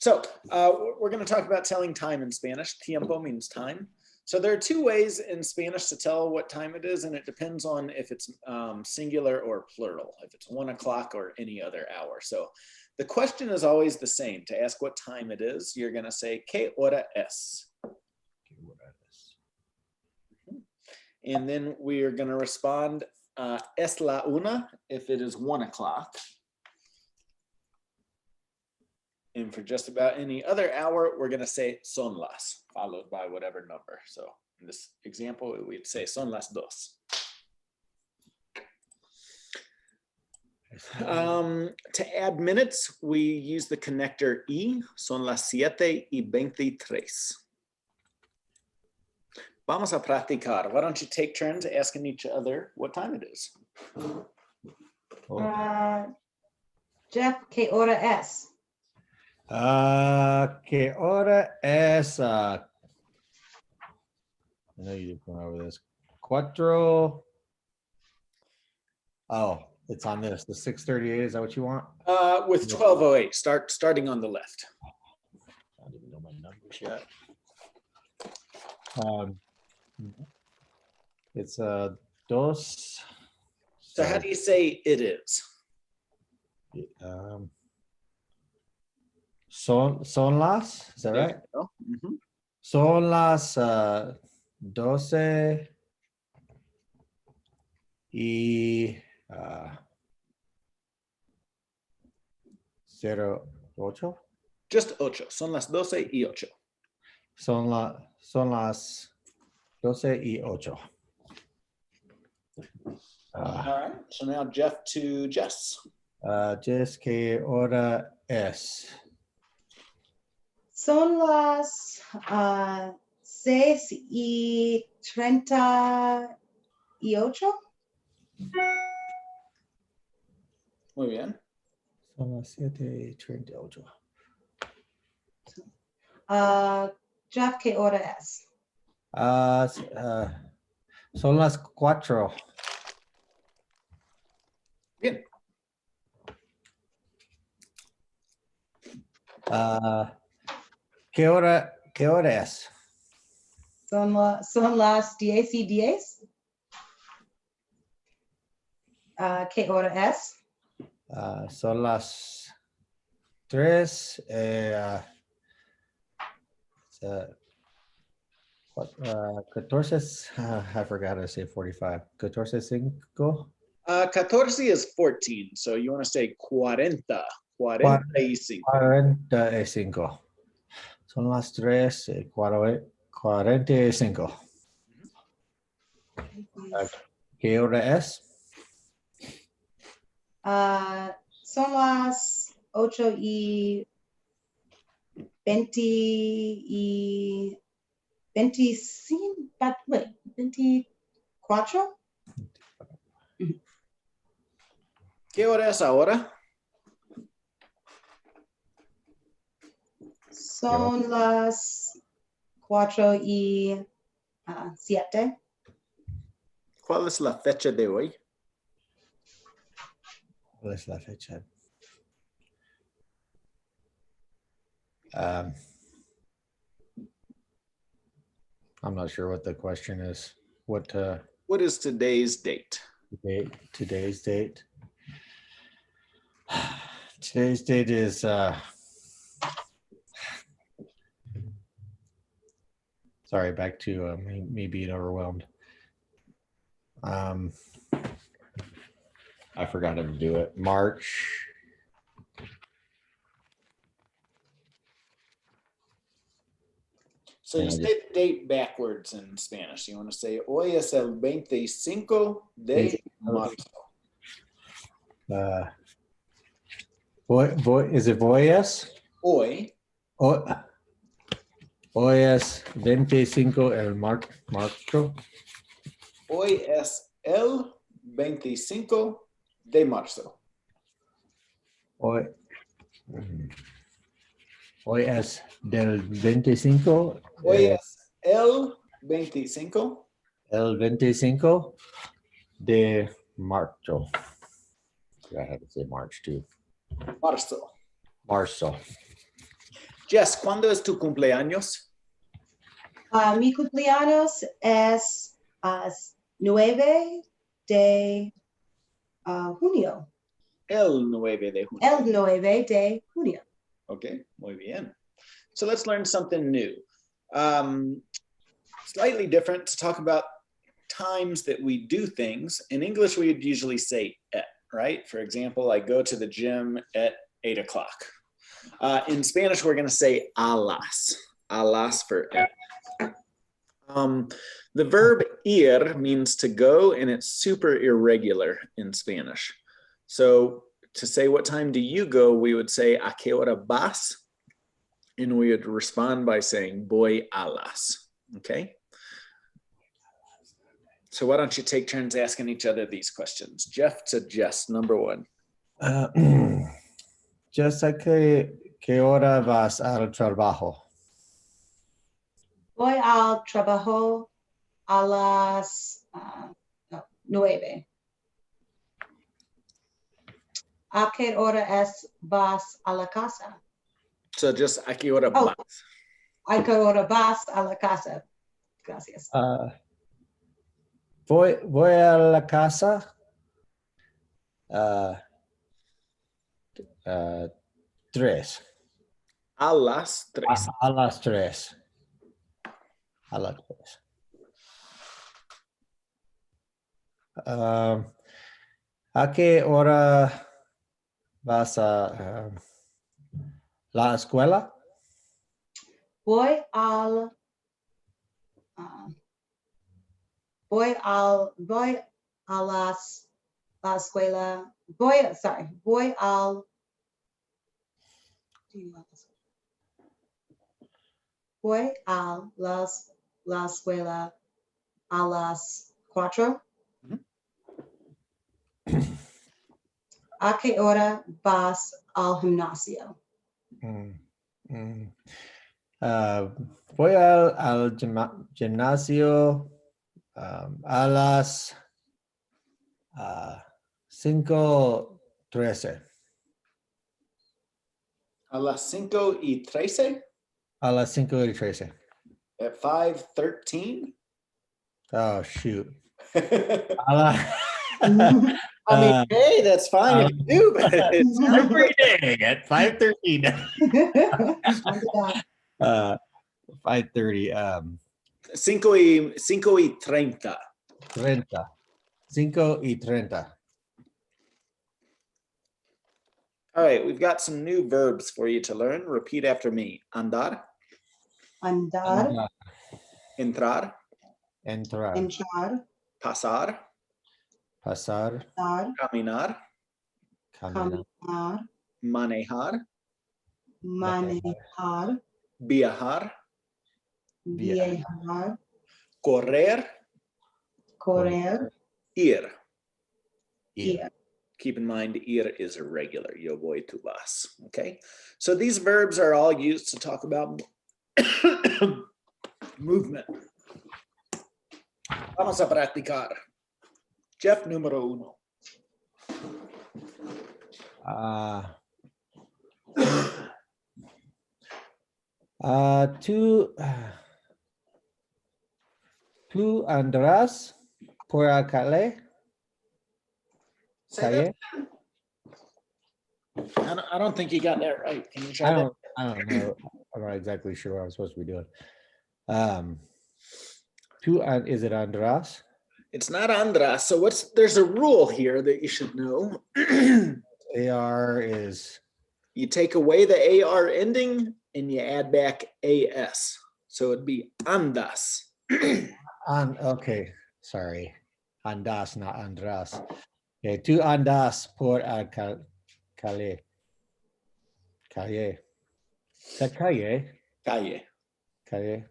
We're going to talk about telling time in Spanish. Tiempo means time. So there are two ways in Spanish to tell what time it is, and it depends on if it's singular or plural, if it's 1 o'clock or any other hour. So the question is always the same. To ask what time it is, you're going to say, ¿Qué hora es? And then we are going to respond, es la una, if it is 1 o'clock. And for just about any other hour, we're going to say son las, followed by whatever number. So in this example, we'd say son las dos. To add minutes, we use the connector y, son las 7:23. Vamos a practicar. Why don't you take turns asking each other what time it is? Jeff, ¿qué hora es? ¿Qué hora es? I know you've gone over this. Cuatro. Oh, it's on this. The 6:38. Is that what you want? With 12:08, starting on the left. I don't even know my numbers yet. It's dos. So how do you say it is? Son las, is that right? Mm-hmm. Son las 12 y 08. Just ocho. Son las 12:08. Son las 12:08. All right. So now Jeff to Jess. Jess, ¿qué hora es? Son las 6:38. Muy bien. Son las 7:38. Jeff, ¿qué hora es? Son las 4. Bien. ¿Qué hora es? Son las 10:10. ¿Qué hora es? Son las 3. 14. I forgot to say 45. 14:05. 14 is 14. So you want to say 40. 45. 45. Son las 3:45. ¿Qué hora es? Son las 8:24. ¿Qué hora es ahora? Son las 4:07. ¿Cuál es la fecha de hoy? ¿Cuál es la fecha? I'm not sure what the question is. What is today's date? Today's date. Today's date is sorry, back to me being overwhelmed. I forgot how to do it. March. So you say the date backwards in Spanish. You want to say, hoy es el 25 de marzo. Is it voyes? Hoy. Hoy es 25 el marzo. Hoy es el 25 de marzo. Hoy es del 25. Hoy es el 25. El 25 de marzo. I have to say March too. Marzo. Jess, ¿cuándo es tu cumpleaños? Mi cumpleaños es 9 de junio. El 9 de junio. El 9 de junio. Okay, muy bien. So let's learn something new. Slightly different to talk about times that we do things. In English, we would usually say at, right? For example, I go to the gym at 8 o'clock. In Spanish, we're going to say a las for at. The verb ir means to go, and it's super irregular in Spanish. So to say what time do you go, we would say a qué hora vas, and we would respond by saying voy a las. Okay. So why don't you take turns asking each other these questions? Jeff to Jess, number one. Just a qué hora vas al trabajo? Voy al trabajo a las 9. ¿A qué hora vas a la casa? So just a qué hora Oh. vas. ¿A qué hora vas a la casa? Gracias. Voy a la casa 3. A las 3. A las 3. A las 3. ¿A qué hora vas a la escuela? Voy a la escuela. Voy al la escuela a las 4. ¿A qué hora vas al gimnasio? Voy al gimnasio a las 5:13. A las 5:13? A las 5:13. At 5:13? Oh, shoot. I mean, hey, that's fine if you do, but it's every day at 5:13. 5:30. 5:30. 30. 5:30. All right, we've got some new verbs for you to learn. Repeat after me. Andar, Andar, entrar, Entrar. entrar, pasar, Pasar. caminar, Caminar. caminar, manejar, manejar, viajar, viajar, correr, correr, ir. ir. Keep in mind, ir is irregular. Yo voy, tú vas. Okay. So these verbs are all used to talk about movement. Vamos a practicar. Jeff, número 1. Tú andarás por la calle. I don't think you got that right. Can you try that? I don't know. I'm not exactly sure what I'm supposed to be doing. Is it andarás? It's not Andras. So there's a rule here that you should know. AR is. You take away the AR ending and you add back AS. So it'd be andas. Okay, sorry. Andas, not andras. Okay, tú andas por el calle. Calle. Is that calle? Calle. Calle.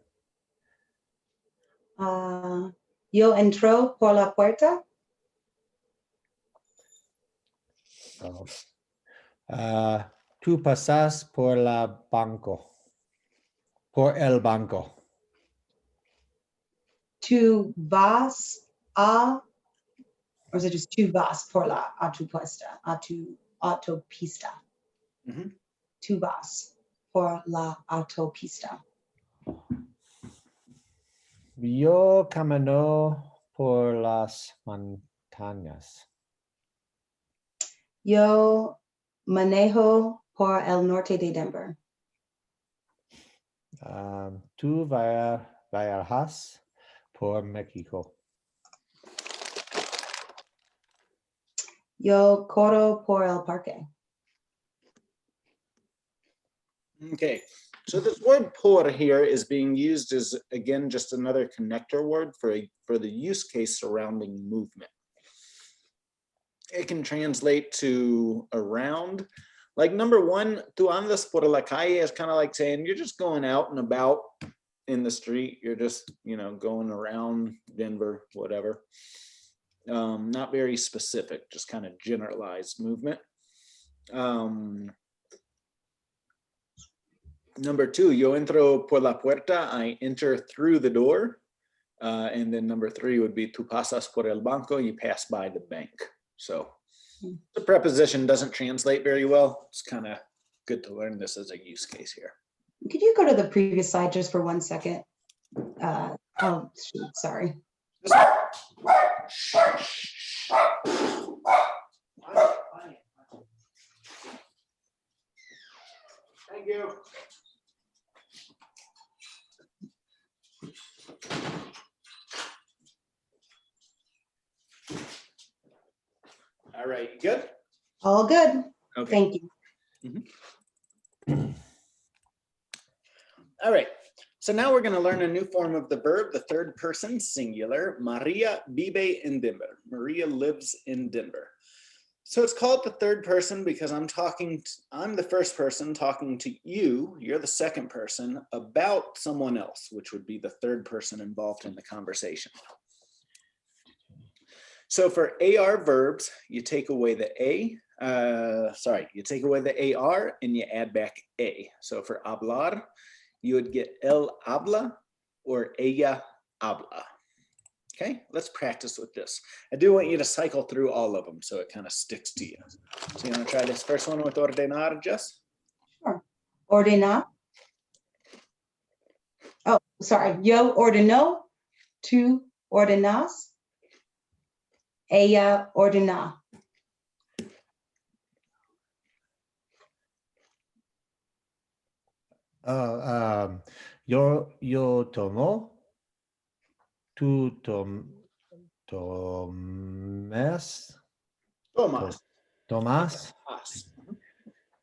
Yo entro por la puerta. Oh. Tú pasas por la banco. Por el banco. Tú vas a, or is it just tú vas por la autopista? Mhm. Tú vas por la autopista. Yo camino por las montañas. Yo manejo por el norte de Denver. Tú viajas por México. Yo corro por el parque. Okay, so this word por here is being used as, again, just another connector word for the use case surrounding movement. It can translate to around. Like number one, tú andas por la calle is kind of like saying you're just going out and about in the street. You're just, you know, going around Denver, whatever. Not very specific, just kind of generalized movement. Number two, yo entro por la puerta, I enter through the door. And then number three would be tú pasas por el banco, you pass by the bank. So the preposition doesn't translate very well. It's kind of good to learn this as a use case here. Could you go to the previous slide just for 1 second? Oh, shoot, sorry. Thank you. All right, you good? All good. Okay. Thank you. All right, so now we're going to learn a new form of the verb, the third person singular. Maria vive en Denver. Maria lives in Denver. So it's called the third person because I'm the first person talking to you. You're the second person about someone else, which would be the third person involved in the conversation. So for AR verbs, you take away the you take away the AR and you add back A. So for hablar, you would get él habla or ella habla. Okay, let's practice with this. I do want you to cycle through all of them so it kind of sticks to you. So you want to try this first one with ordenar, Jess? Sure. Ordenar. Oh, sorry. Yo ordenó, tú ordenás, ella ordena. Yo tomo. Tú tomas. Tomas. Tomás.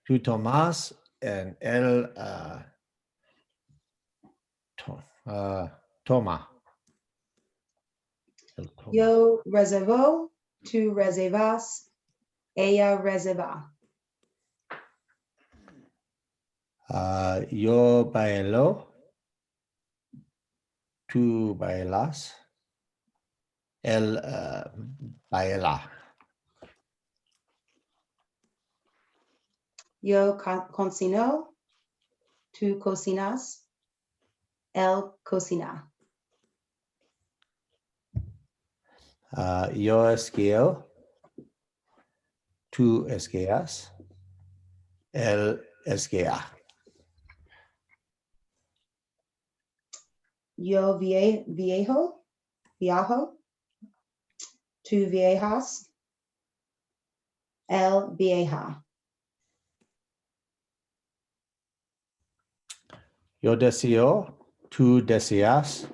Tú tomás and él toma. Yo reservo, tú reservas, ella reserva. Yo bailo. Tú bailas. Él baila. Yo cocino, tú cocinas, él cocina. Yo esquío. Tú esquías. Él esquía. Yo viajo, tú viajas, él viaja. Yo deseo, tú deseas,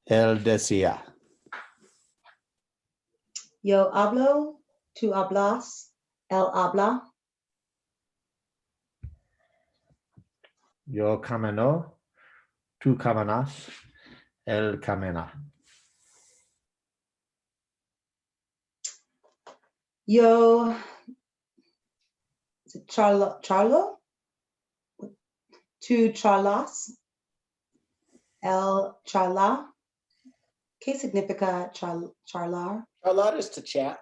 él desea. Yo hablo, tú hablas, él habla. Yo camino, tú caminas, él camina. Yo charlo, tú charlas, él charla. ¿Qué significa charlar? Charlar is to chat.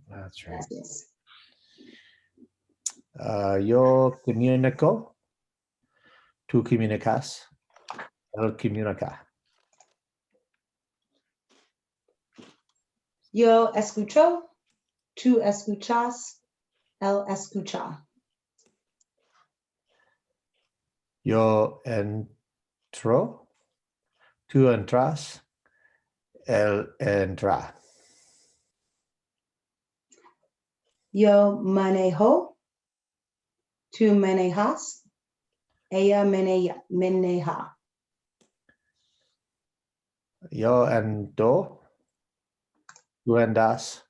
That's right. Yes. Yo comunico, tú comunicas, él comunica. Yo escucho, tú escuchas, él escucha. Yo entro. Tú entras. Él entra. Yo manejo. Tú manejas. Ella maneja. Yo ando. Tú andas.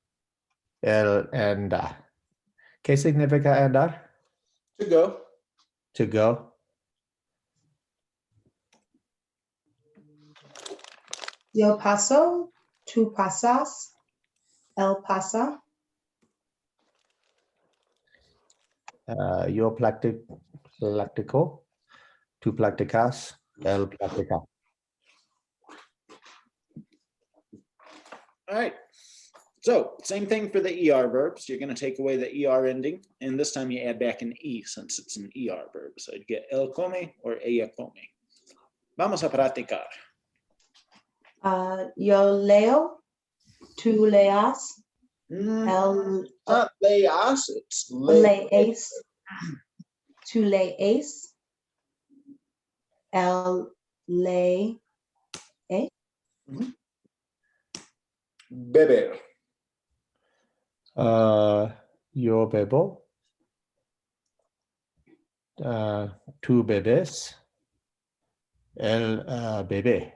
Él anda. ¿Qué significa andar? To go. To go. Yo paso. Tú pasas. Él pasa. Yo practico. Tú practicas. Él practica. All right. So same thing for the ER verbs. You're going to take away the ER ending, and this time you add back an E since it's an ER verb. So you'd get él come or ella come. Vamos a practicar. Yo leo. Tú leas. Not El leas, it's lees. Tú lees. El lee. beber. Yo bebo. Tú bebes. Él bebe.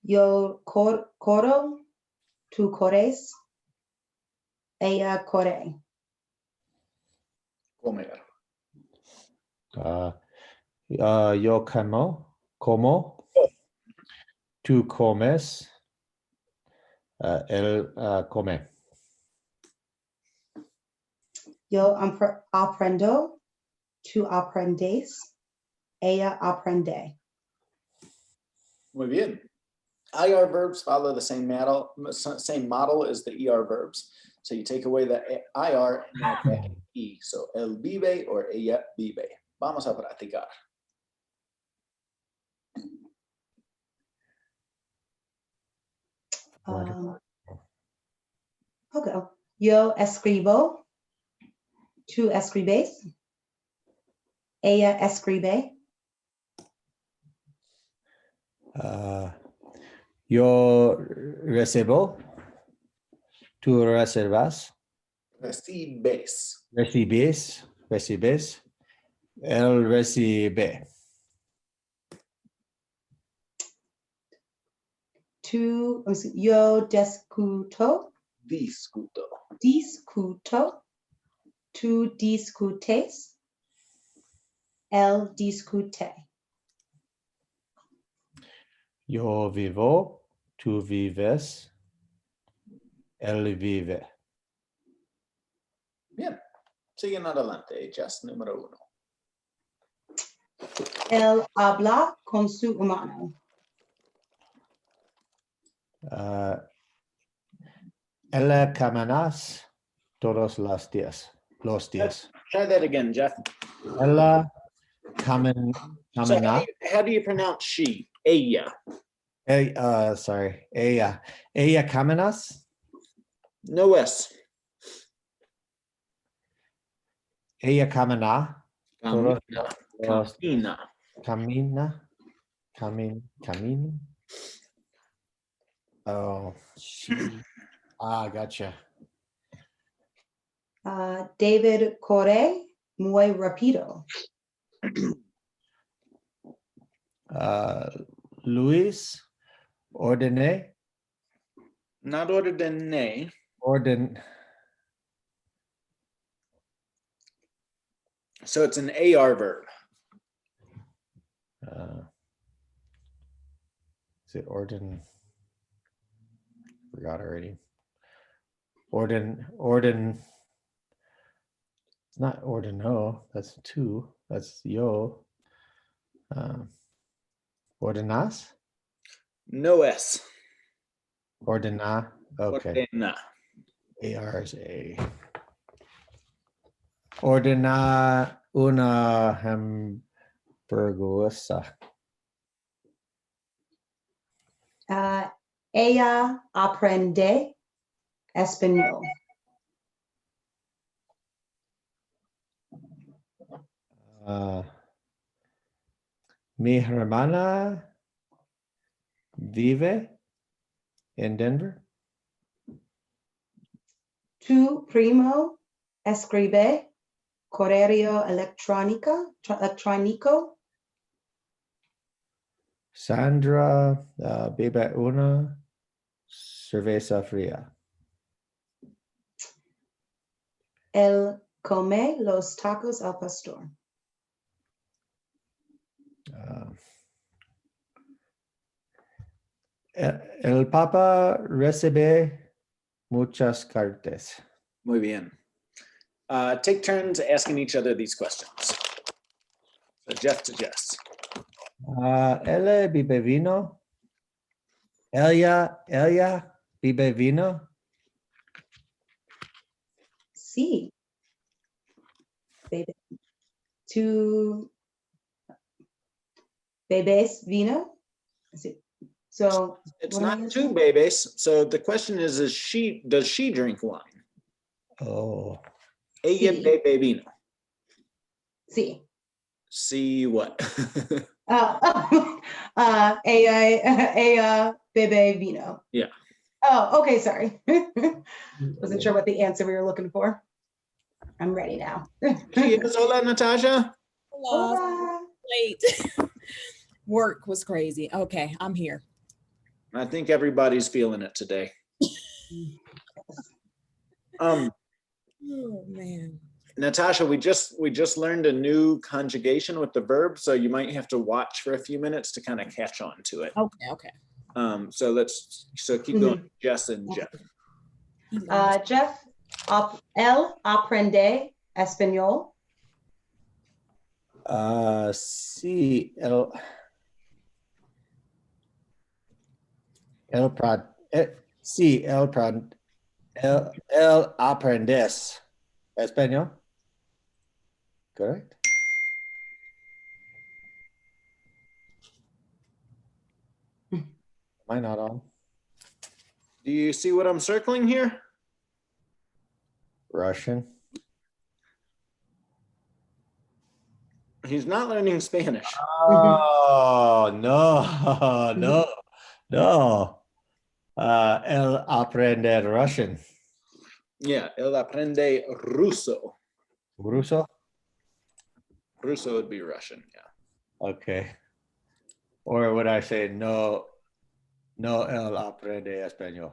Yo corro. Tú corres. Ella corre. Comer. Yo como. Tú comes. Él come. Yo aprendo. Tú aprendes. Ella aprende. Muy bien. IR verbs follow the same model as the ER verbs. So you take away the IR and add back an E. So él vive or ella vive. Vamos a practicar. Okay. Yo escribo. Tú escribes. Ella escribe. Yo recibo. Tú reservas. Recibes. Recibes. Él recibe. Yo discuto. Discuto. Tú discutes. Él discute. Yo vivo. Tú vives. Él vive. Bien. Siguen adelante. Just número 1. Él habla con su hermano. Ella caminas todos los días. Try that again, Jeff. Ella So camina. how do you pronounce she? Ella. Sorry. Ella caminas. No S. Ella camina. Todos los Camina. camina. Oh, she. Gotcha. David corre muy rápido. Luis ordené. Not ordené. So it's an AR verb. Is it orden? Forgot already. Orden. It's not ordeno. That's two. That's yo. Ordenas. No S. Ordena. Okay. Ordena. AR is A. Ordena una hamburguesa. Ella aprende español. Mi hermana vive in Denver. Tu primo escribe correo electrónico. Sandra bebe una cerveza fría. Él come los tacos al pastor. El Papa recibe muchas cartas. Muy bien. Take turns asking each other these questions. So Jeff to Jess. Él bebe vino. Ella bebe vino. Sí. Bebe. Tu bebes vino? So It's what am I not two answering? babies. So the question is does she drink wine? Oh, Ella Sí. bebe vino. Sí. See what? Ella bebe vino. Yeah. Oh, okay, sorry. Wasn't sure what the answer we were looking for. I'm ready now. She is. Hola, Natasha. Hola. Hola. Late. Work was crazy. Okay, I'm here. I think everybody's feeling it today. Oh man. Natasha, we just learned a new conjugation with the verb, so you might have to watch for a few minutes to kind of catch on to it. Okay. So keep going, Jess and Jeff. Jeff, él aprende español. sí, él aprendes español. Correct? Am I not on? Do you see what I'm circling here? Russian. He's not learning Spanish. Oh, no. Él aprende Russian. Yeah, él aprende ruso. Ruso? Ruso would be Russian, yeah. Okay. Or would I say no, él aprende español?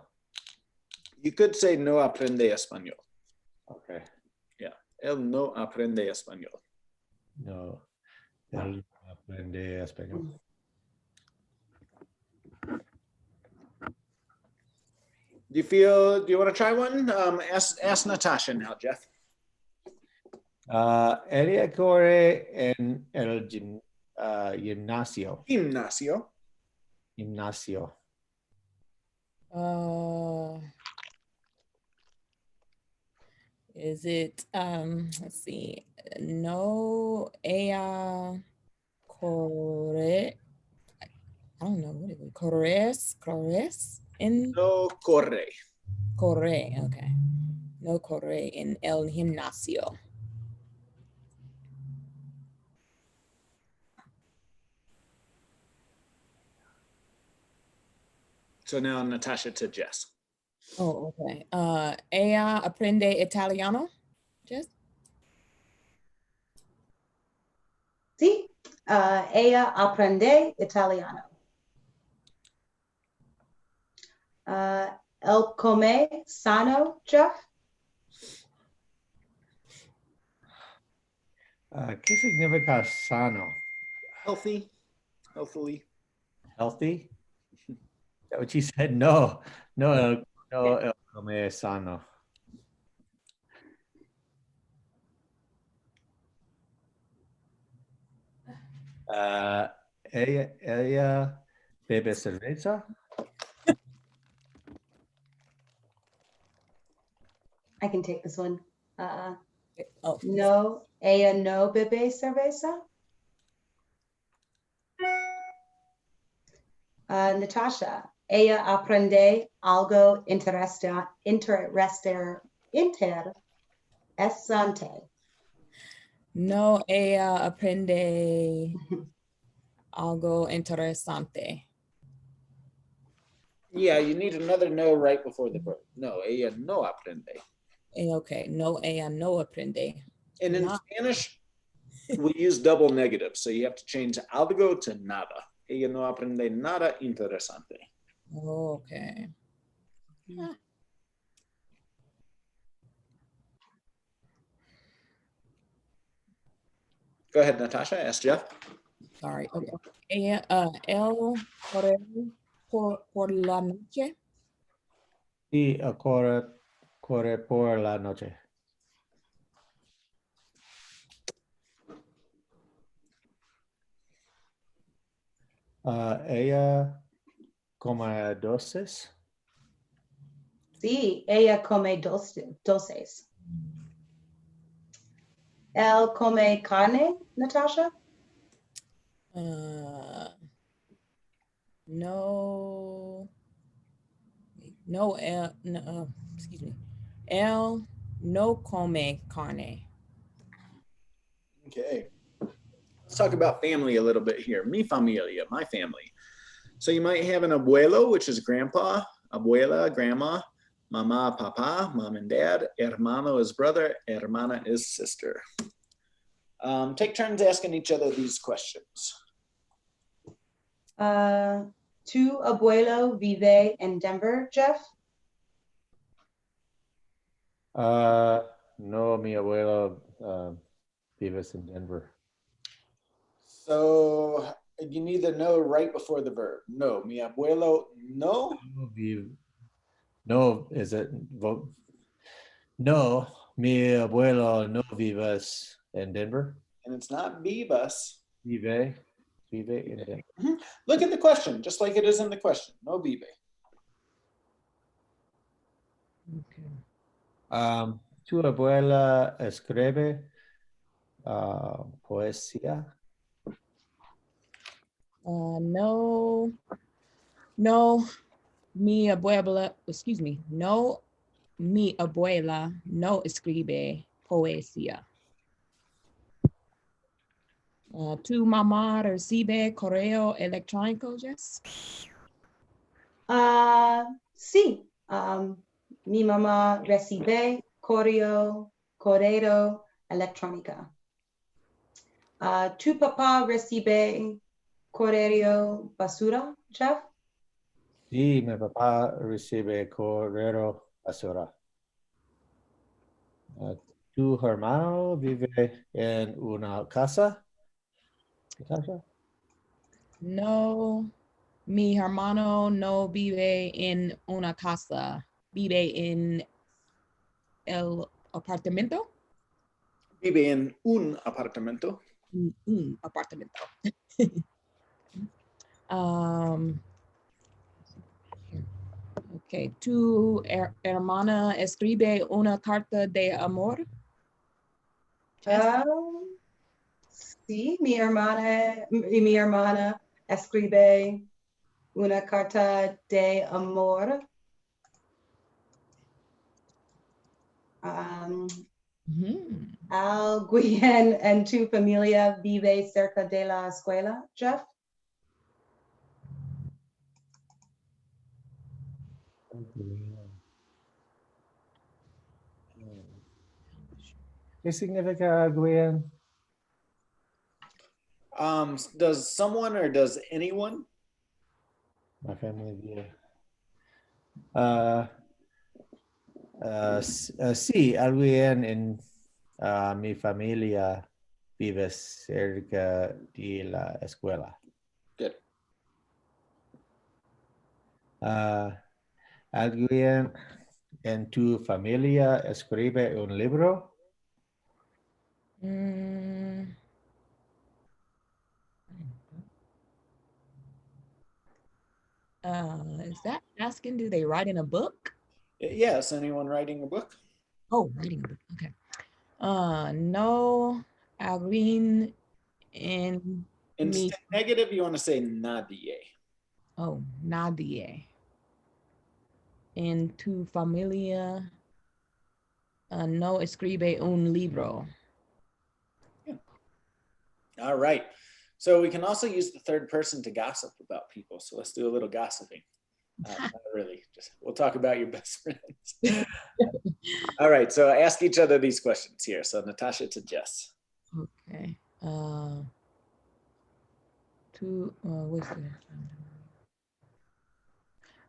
You could say no aprende español. Okay. Yeah, él no aprende español. No, él aprende español. Do you want to try one? Ask Natasha now, Jeff. Ella corre en el gimnasio. Gimnasio. Is it let's see. No, ella corre. I don't know what it is. Corres in No corre. corre. Okay. No corre en el gimnasio. So now Natasha to Jess. Oh, okay. Ella aprende italiano. Jess? Sí. Ella aprende italiano. Él come sano, Jeff. ¿Qué significa sano? Healthy. Healthily. Healthy? Is that what you said? No, él come sano. Ella bebe cerveza. I can take this one. Oh, No, ella no bebe cerveza. Natasha, ella aprende algo interesante. No, ella aprende algo interesante. Yeah, you need another no right before the verb. No, ella no aprende. Okay, no, ella no aprende. And in No. Spanish, we use double negative. So you have to change algo to nada. Ella no aprende nada interesante. Okay. Ah, Go ahead, Natasha. Ask Jeff. sorry. Okay. Ella, él por la noche. Sí, corre por la noche. Ella come dulces. Sí, ella come dulces. Él come carne, Natasha? No. No, excuse me. Él no come carne. Okay. Let's talk about family a little bit here. Mi familia, my family. So you might have an abuelo, which is grandpa, abuela, grandma, mama, papa, mom and dad, hermano is brother, hermana is sister. Take turns asking each other these questions. Tu abuelo vive en Denver, Jeff? No, mi abuelo vives in Denver. So you need the no right before the verb. No, mi abuelo no. No, is it? No, mi abuelo no vives in Denver. And it's not vivas. Vive in Denver. Look at the question, just like it is in the question. No vive. Okay. Tu abuela escribe poesía. No, mi abuela, excuse me, no, mi abuela no escribe poesía. Tu mamá recibe correo electrónico, Jess? Sí. Mi mamá recibe correo electrónica. Tu papá recibe correo basura, Jeff? Sí, mi papá recibe correo basura. ¿Tu hermano vive en una casa, Natasha? No, mi hermano no vive en una casa, vive en el apartamento. Vive en un apartamento. Un apartamento. Okay, ¿tu hermana escribe una carta de amor? Sí, mi hermana escribe una carta de amor. ¿Alguien en tu familia vive cerca de la escuela, Jeff? ¿Qué significa Gwen? Does someone or does anyone? My family vive. Sí, alguien en mi familia vive cerca de la escuela. Good. ¿Alguien en tu familia escribe un libro? Is that asking, do they write in a book? Yes, anyone writing a book? Oh, writing a book, okay. No, alguien en Instead negative, you want to say nadie. Oh, nadie. En tu familia no escribe un libro. All right. So we can also use the third person to gossip about people. So let's do a little gossiping. Not really. Just we'll talk about your best friends. All right. So ask each other these questions here. So Natasha to Jess. Okay. What's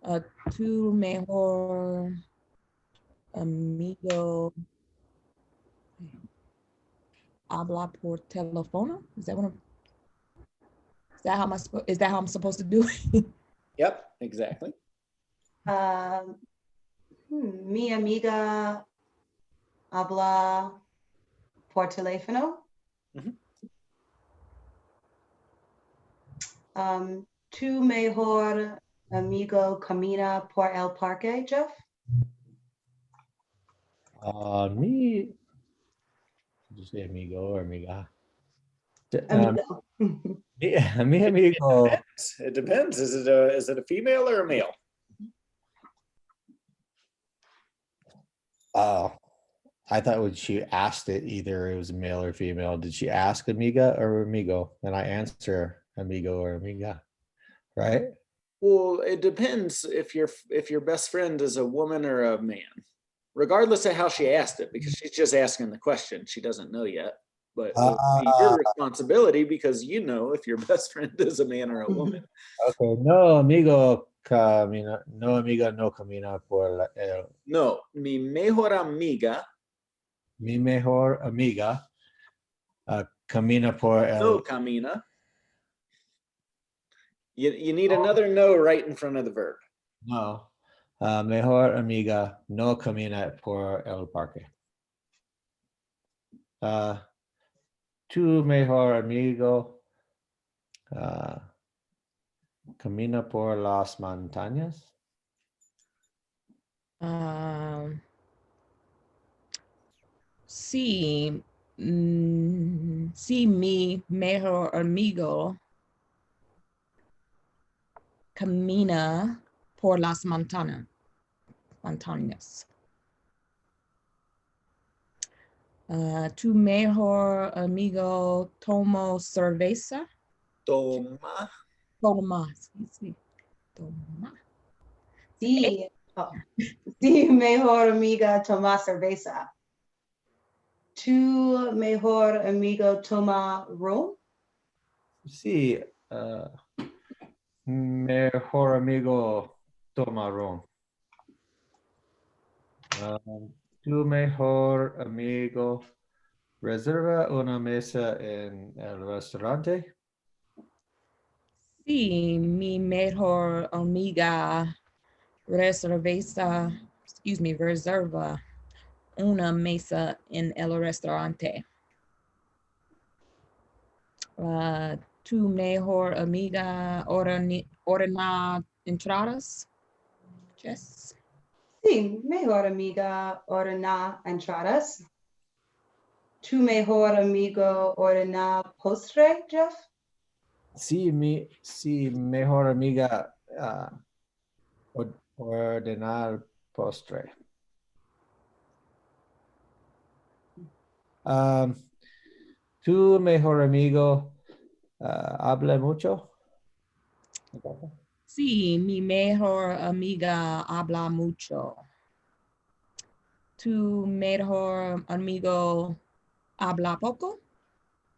that? Tu mejor amigo habla por teléfono. Is that what I'm? Is that how I'm supposed to do it? Yep, exactly. Mi amiga habla por teléfono. Tu mejor amigo camina por el parque, Jeff? Me, did you say amigo or amiga? Amigo. Mi amigo. It depends. Is it a female or a male? Oh, I thought when she asked it, either it was male or female. Did she ask amiga or amigo? And I answer amigo or amiga, right? Well, it depends if your best friend is a woman or a man, regardless of how she asked it, because she's just asking the question. She doesn't know yet, but it'll be your responsibility because you know if your best friend is a man or a woman. Okay, no amigo camina, no amiga no camina por el. No, mi mejor amiga. Mi mejor amiga camina por el. No camina. You need another no right in front of the verb. No. Mejor amiga no camina por el parque. Tu mejor amigo camina por las montañas. Sí, sí, mi mejor amigo camina por las montañas. Tu mejor amigo tomó cerveza. Toma. Sí. Toma. Sí. Oh. Sí, mejor amiga toma cerveza. Tu mejor amigo toma ron? Sí, mejor amigo toma ron. Tu mejor amigo reserva una mesa en el restaurante. Sí, mi mejor amiga reserva una mesa en el restaurante. Tu mejor amiga ordena entradas. Jess? Sí, mejor amiga ordena entradas. Tu mejor amigo ordena postre, Jeff? Sí, mejor amiga ordenar postre. Tu mejor amigo habla mucho. Sí, mi mejor amiga habla mucho. Tu mejor amigo habla poco,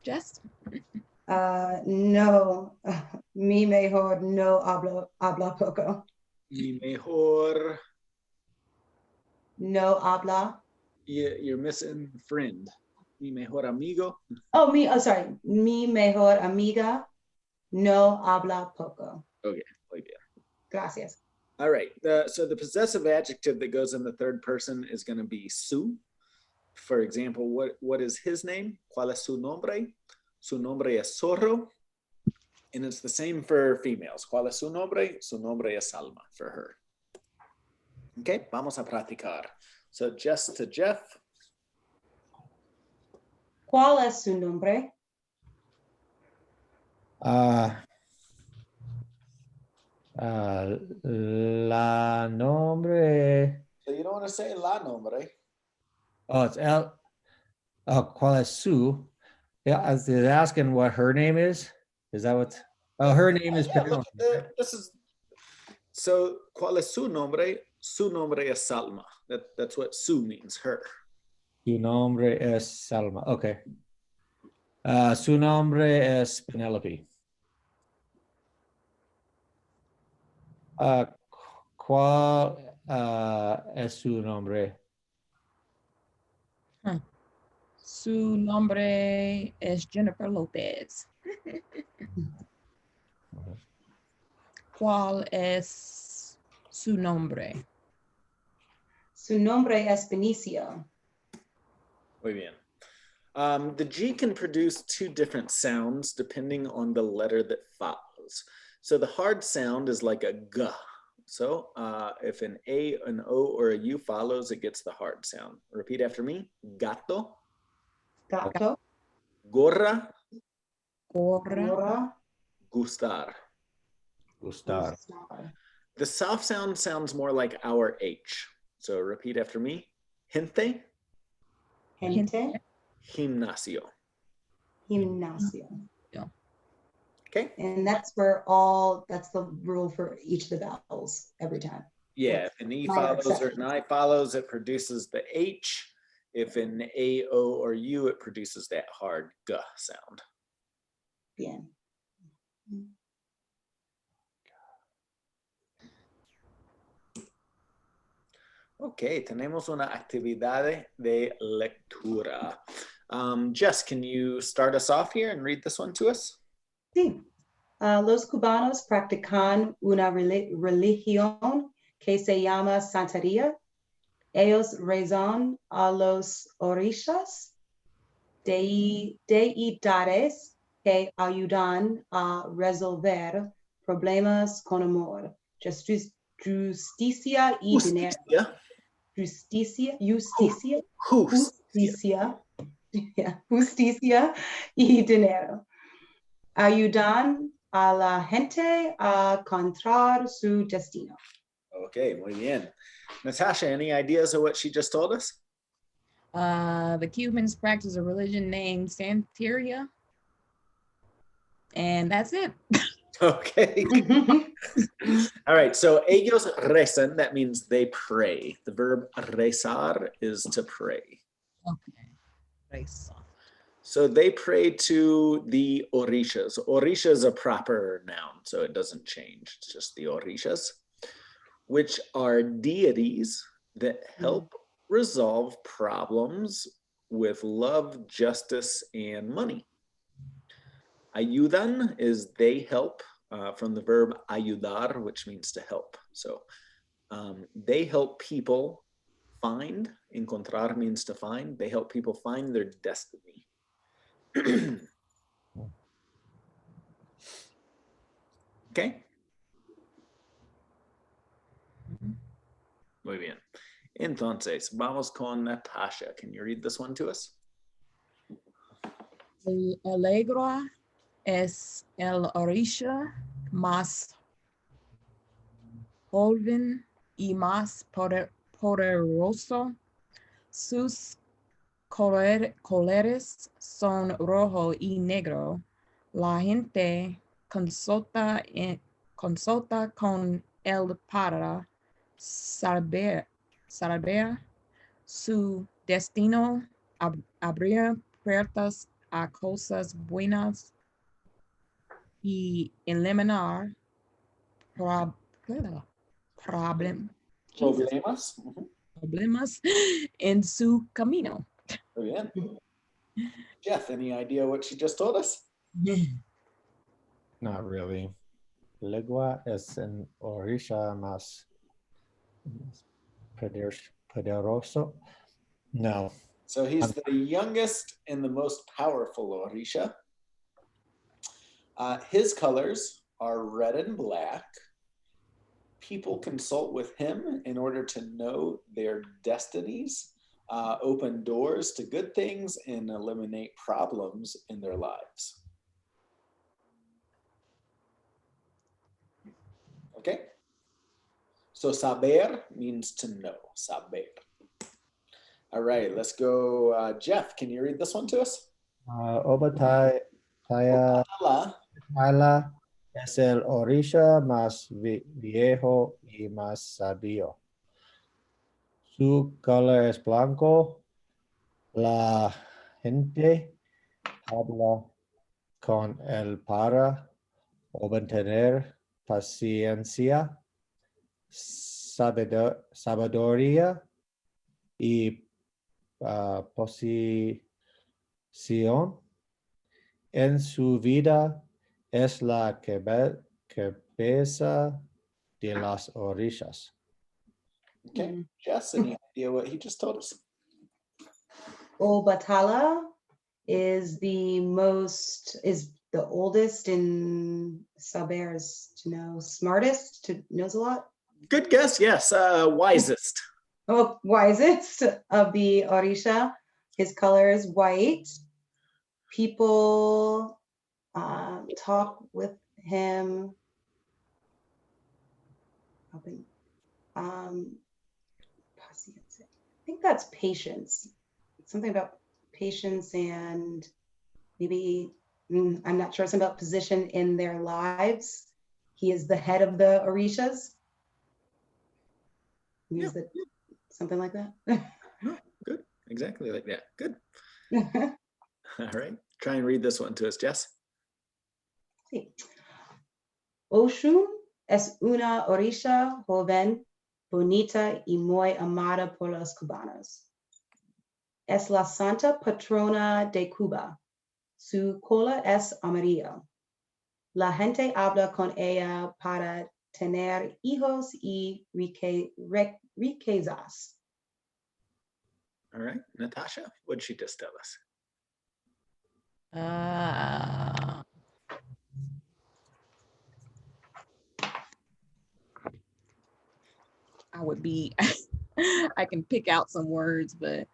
Jess? No, mi mejor no habla poco. Mi mejor. No habla. You're missing friend. Mi mejor amigo. Sorry. Mi mejor amiga no habla poco. Okay, like that. Gracias. All right. So the possessive adjective that goes in the third person is going to be su. For example, what is his name? ¿Cuál es su nombre? Su nombre es Zorro. And it's the same for females. ¿Cuál es su nombre? Su nombre es Alma for her. Okay, vamos a practicar. So Jess to Jeff. ¿Cuál es su nombre? La nombre. So you don't want to say la nombre. Oh, it's el. ¿Cuál es su? Yeah, I was asking what her name is. Is that what? Oh, her name is Yeah, look Penelope. at this is, so ¿cuál es su nombre? Su nombre es Salma. That's what su means, her. Su nombre es Salma. Okay. Su nombre es Penelope. ¿Cuál es su nombre? Su nombre es Jennifer Lopez. ¿Cuál es su nombre? Su nombre es Benicio. Muy bien. The G can produce two different sounds depending on the letter that follows. So the hard sound is like a G. So if an A, an O, or a U follows, it gets the hard sound. Repeat after me. Gato, Gato. gorra, Gorra. Gorra. gustar. Gustar. The soft sound sounds more like our H. So repeat after me. Gente, Gente. gimnasio. Gimnasio. Okay. And that's the rule for each of the vowels every time. Yeah, if an E Minor follows or an exceptions. I follows, it produces the H. If an A, O, or U, it produces that hard G sound. Bien. Okay, tenemos una actividad de lectura. Jess, can you start us off here and read this one to us? Sí. Los cubanos practican una religión que se llama Santería. Ellos rezan a los orishas, deidades que ayudan a resolver problemas con amor, justicia y dinero. Justicia y dinero. Ayudan a la gente a encontrar su destino. Okay, muy bien. Natasha, any ideas of what she just told us? The Cubans practice a religion named Santeria. And that's it. Okay. All right, so ellos rezan, that means they pray. The verb rezar is to pray. Okay. Nice. So they pray to the Orishas. Orisha is a proper noun, so it doesn't change. It's just the Orishas, which are deities that help resolve problems with love, justice, and money. Ayudan is they help, from the verb ayudar, which means to help. So they help people find, encontrar means to find, they help people find their destiny. Okay. Muy bien. Entonces, vamos con Natasha. Can you read this one to us? El alegro es el orisha más joven y más poderoso. Sus colores son rojo y negro. La gente consulta con él para saber su destino, abrir puertas a cosas buenas y eliminar Problemas. problemas en su camino. Muy bien. Jeff, any idea what she just told us? Not really. Legua es en orisha más poderoso. No. So he's the youngest and the most powerful Orisha. His colors are red and black. People consult with him in order to know their destinies, open doors to good things, and eliminate problems in their lives. Okay? So saber means to know, saber. All right, let's go. Jeff, can you read this one to us? Obataya Ala, es el orisha más viejo y más sabio. Su color es blanco. La gente habla con él para obtener paciencia, sabiduría y posición en su vida. Es la cabeza de las orishas. Okay, Jess, any idea what he just told us? Obatala is the oldest in Sabers to know, smartest to knows a lot. Good guess, yes. Wisest. Oh, wisest of the Orisha. His color is white. People talk with him. I think that's patience. Something about patience and maybe, I'm not sure, something about position in their lives. He is the head of the Orishas. Yeah. Something like that. Oh, good, exactly like that. Good. All right, try and read this one to us, Jess. Sí. Oshun es una orisha joven, bonita y muy amada por los cubanos. Es la santa patrona de Cuba. Su cola es amarilla. La gente habla con ella para tener hijos y riquezas. All right, Natasha, what did she just tell us? I would be, I can pick out some words, but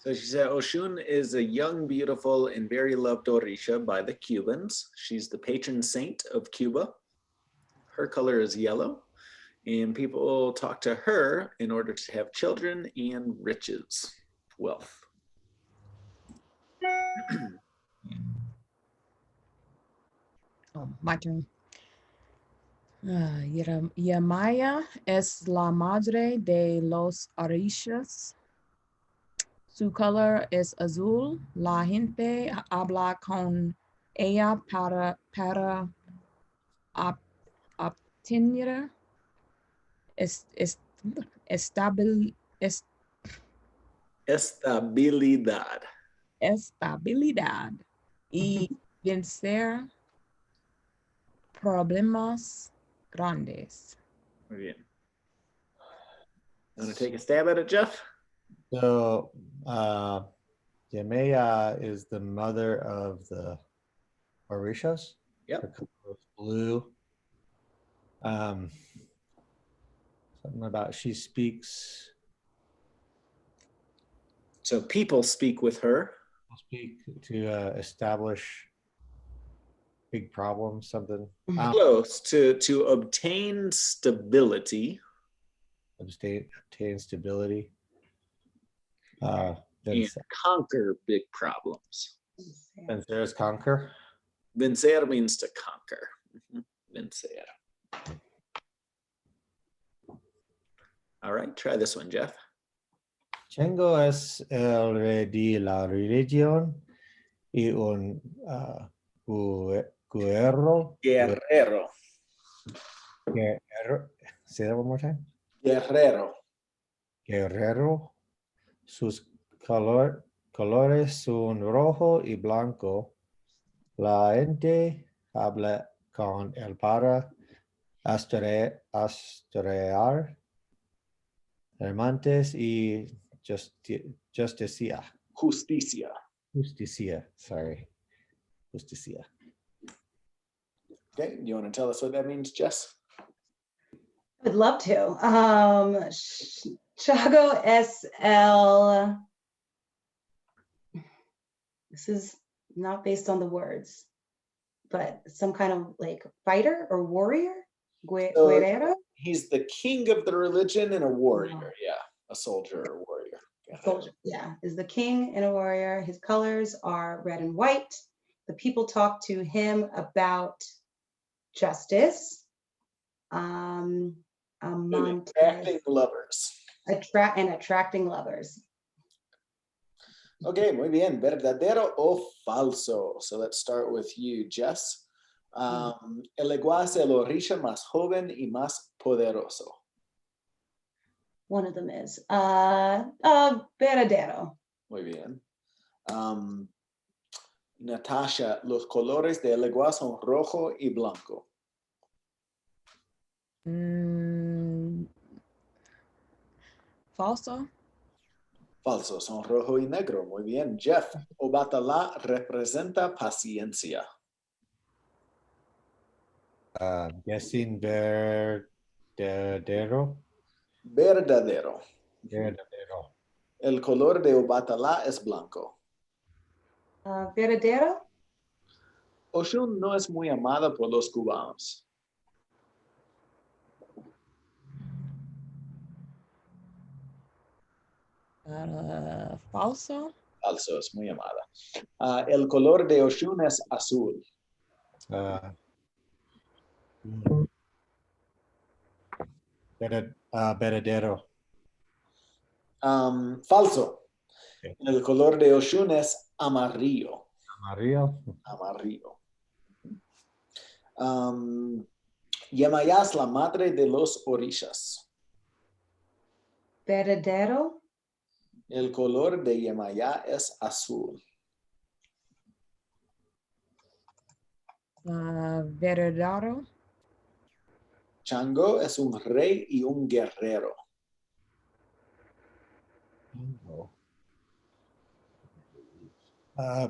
So she said Oshun is a young, beautiful, and very loved Orisha by the Cubans. She's the patron saint of Cuba. Her color is yellow, and people talk to her in order to have children and riches, wealth. oh, my turn. Yamaya es la madre de los Orishas. Su color es azul. La gente habla con ella para obtener Estabilidad. estabilidad y vencer problemas grandes. Muy bien. Want to take a stab at it, Jeff? So, Yemaya is the mother of the Orishas. Yep. Her color is blue. Something about she speaks. So people speak with her. Speak to establish big problems. Something. Close to obtain stability. Obtain stability. And conquer big problems. Vencer is conquer. Vencer means to conquer. Vencer. All right, try this one, Jeff. Chengo es el rey de la religión y un guerrero. Guerrero. Say that one more time. Guerrero. Guerrero. Sus colores son rojo y blanco. La gente habla con él para astrear amantes y justicia. Justicia. Justicia, sorry. Justicia. Okay, you want to tell us what that means, Jess? I would love to. Chago es el. This is not based on the words, but some kind of like fighter or warrior? Guerrero? He's the king of the religion and a warrior. Yeah, a soldier or warrior. Soldier, yeah, is the king and a warrior. His colors are red and white. The people talk to him about justice, Acting Montes, lovers. attracting lovers. Okay, muy bien. ¿Verdadero o falso? So let's start with you, Jess. El lenguaje el orisha más joven y más poderoso. One of them is verdadero. Muy bien. Natasha, los colores del lenguaje son rojo y blanco. Falso. Falso, son rojo y negro. Muy bien. Jeff, Obatalá representa paciencia. Guessing verdadero. Verdadero. Verdadero. El color de Obatalá es blanco. Verdadero. Oshun no es muy amada por los cubanos. Falso. Falso, es muy amada. El color de Oshun es azul. Verdadero. Falso. Okay. El color de Oshun es amarillo. Amarillo. Amarillo. Yemaya es la madre de los Orishas. Verdadero. El color de Yemaya es azul. Verdadero. Chango es un rey y un guerrero.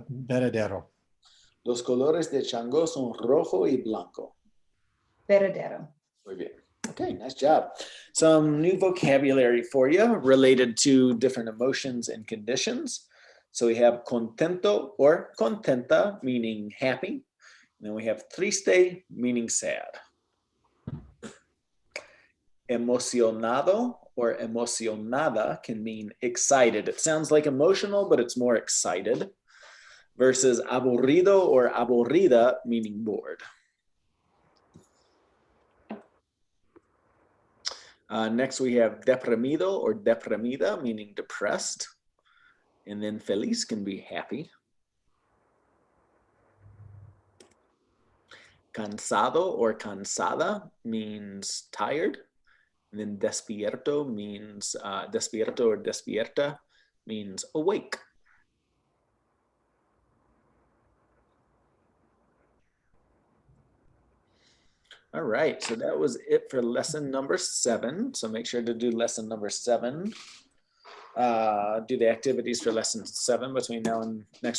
Verdadero. Los colores de Chango son rojo y blanco. Verdadero. Muy bien. Okay, nice job. Some new vocabulary for you related to different emotions and conditions. So we have contento or contenta, meaning happy. And then we have triste, meaning sad. Emocionado or emocionada can mean excited. It sounds like emotional, but it's more excited. Versus aburrido or aburrida, meaning bored. Next, we have deprimido or deprimida, meaning depressed. And then feliz can be happy. Cansado or cansada means tired. And then despierto means, despierto or despierta means awake. All right, so that was it for lesson number 7. So make sure to do lesson number 7. Do the activities for lesson 7 between now and next week.